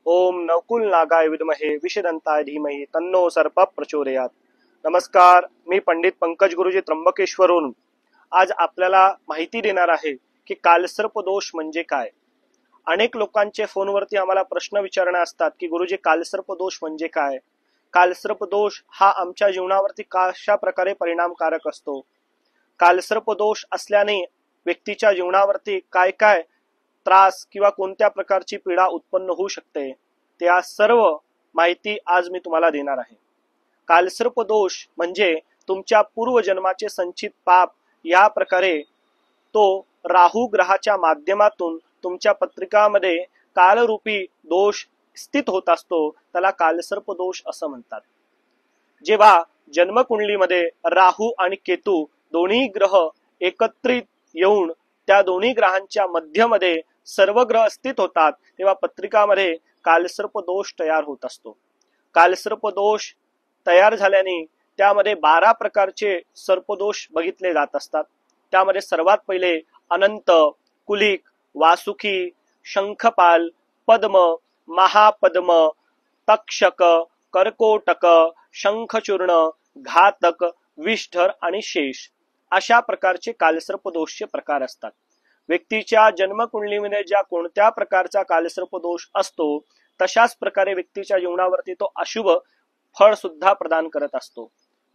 ओम नकुल नागाय विद्महे विषदंताय धीमहि तन्नो सर्प प्रचोदयात। नमस्कार, मी पंडित पंकज गुरुजी त्र्यंबकेश्वरून आज आपल्याला माहिती देणार आहे की कालसर्प दोष म्हणजे काय। अनेक लोकांचे फोनवरती आम्हाला प्रश्न विचारणे असतात की गुरुजी कालसर्प दोष म्हणजे काय, कालसर्प दोष हा आमच्या जीवनावरती कशा प्रकारे परिणामकारक असतो, कालसर्प दोष असल्याने व्यक्तीच्या जीवनावरती काय काय त्रास किंवा कोणत्या प्रकारची पीडा उत्पन्न होऊ शकते, त्या सर्व माहिती आज मी तुम्हाला देणार आहे। कालसर्प दोष म्हणजे तुमच्या पूर्वजन्माचे संचित पाप या प्रकारे तो राहू ग्रहाच्या माध्यमातून तुमच्या पत्रिकामध्ये कालरूपी दोष स्थित होत असतो, त्याला कालसर्प दोष असं म्हणतात। जेव्हा जन्मकुंडलीमध्ये राहू आणि केतू दोन्ही ग्रह एकत्रित येऊन त्या दोन्ही ग्रहांच्या मध्यमध्ये सर्व ग्रह स्थित होतात, तेव्हा पत्रिकामध्ये कालसर्प दोष तयार होत असतो। कालसर्प दोष तयार झाल्याने त्यामध्ये 12 प्रकारचे सर्पदोष बघितले जात असतात। त्यामध्ये सर्वात पहिले अनंत, कुलिक, वासुकी, शंखपाल, पद्म, महापद्म, तक्षक, कर्कोटक, शंखचूर्ण, घातक, विष्ठर आणि शेष अशा प्रकारचे कालसर्प दोषचे प्रकार असतात। व्यक्तीच्या जन्मकुंडलीमध्ये ज्या कोणत्या प्रकारचा कालसर्प दोष असतो तशाच प्रकारे व्यक्तीच्या जीवनावरती तो अशुभ फळ सुद्धा प्रदान करत असतो।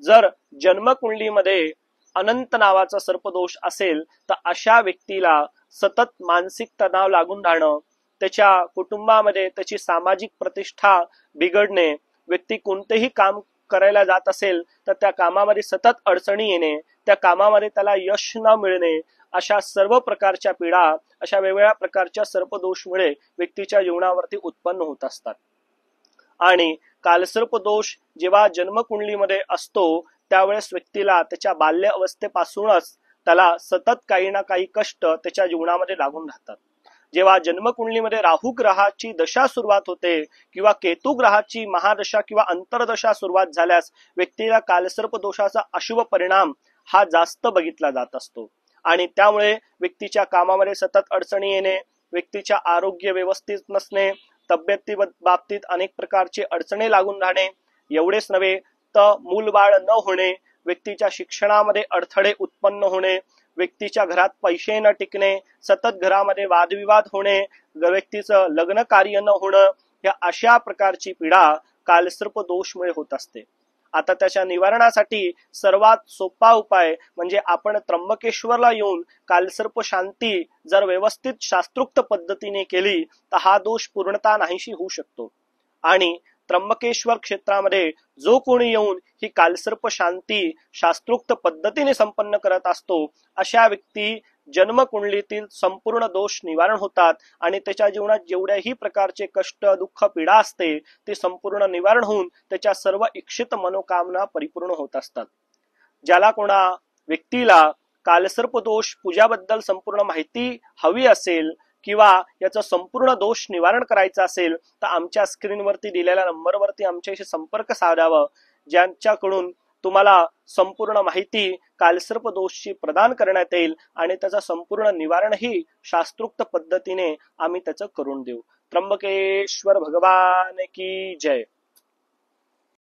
जर जन्मकुंडलीमध्ये अनंत नावाचा सर्पदोष असेल तर अशा व्यक्तीला सतत मानसिक तणाव लागून राहणं, त्याच्या कुटुंबामध्ये त्याची सामाजिक प्रतिष्ठा बिघडणे, व्यक्ती कोणतेही काम करायला जात असेल तर त्या कामामध्ये सतत अडचणी येणे, त्या कामामध्ये त्याला यश न मिळणे, अशा सर्व प्रकारच्या पीडा अशा वेगवेगळ्या प्रकारच्या सर्पदोषमुळे व्यक्तीच्या जीवनावरती उत्पन्न होत असतात। आणि कालसर्प दोष जेव्हा जन्मकुंडलीमध्ये असतो त्यावेळेस व्यक्तीला त्याच्या बाल्य अवस्थेपासूनच त्याला सतत काही ना काही कष्ट त्याच्या जीवनामध्ये लागून राहतात। जेव्हा जन्मकुंडलीमध्ये राहू ग्रहाची दशा सुरुवात होते किंवा केतू ग्रहाची महादशा किंवा अंतरदशा सुरुवात झाल्यास व्यक्तीला कालसर्प दोषाचा अशुभ परिणाम हा जास्त बघितला जात असतो। आणि त्यामुळे व्यक्तीच्या कामामध्ये सतत अडचणी येणे, व्यक्तीच्या आरोग्य व्यवस्थित नसणे, तब्येती बाबतीत अनेक प्रकारचे अडचणी लागून राहणे, एवढेच नव्हे तर मूलबाळ न होणे, व्यक्तीच्या शिक्षणामध्ये अडथळे उत्पन्न होणे, व्यक्तीच्या घरात पैसे न टिकणे, सतत घरामध्ये वादविवाद होणे, व्यक्तीचं लग्न कार्य न होणं, या अशा प्रकारची पीडा कालसर्प दोषमुळे होत असते। आता त्याच्या निवारणासाठी सर्वात सोपा उपाय म्हणजे आपण त्र्यंबकेश्वरला येऊन कालसर्प शांती जर व्यवस्थित शास्त्रोक्त पद्धतीने केली तर हा दोष पूर्णतः नाहीशी होऊ शकतो। आणि त्र्यंबकेश्वर क्षेत्रामध्ये जो कोणी येऊन ही कालसर्प शांती शास्त्रोक्त पद्धतीने संपन्न करत असतो अशा व्यक्ती जन्मकुंडलीतील संपूर्ण दोष निवारण होतात आणि त्याच्या जीवनात जेवढ्याही प्रकारचे कष्ट, दुःख, पीडा असते ते संपूर्ण निवारण होऊन त्याच्या सर्व इच्छित मनोकामना परिपूर्ण होत असतात। ज्याला कोणा व्यक्तीला कालसर्प दोष पूजाबद्दल संपूर्ण माहिती हवी असेल किंवा याचा संपूर्ण दोष निवारण करायचा असेल तर आमच्या स्क्रीनवरती दिलेल्या नंबरवरती आमच्याशी संपर्क साधावा, ज्यांच्याकडून तुम्हाला संपूर्ण माहिती कालसर्प दोषची प्रदान करण्यात येईल आणि त्याचा संपूर्ण निवारणही शास्त्रोक्त पद्धतीने आम्ही त्याचं करून देऊ। त्र्यंबकेश्वर भगवान की जय।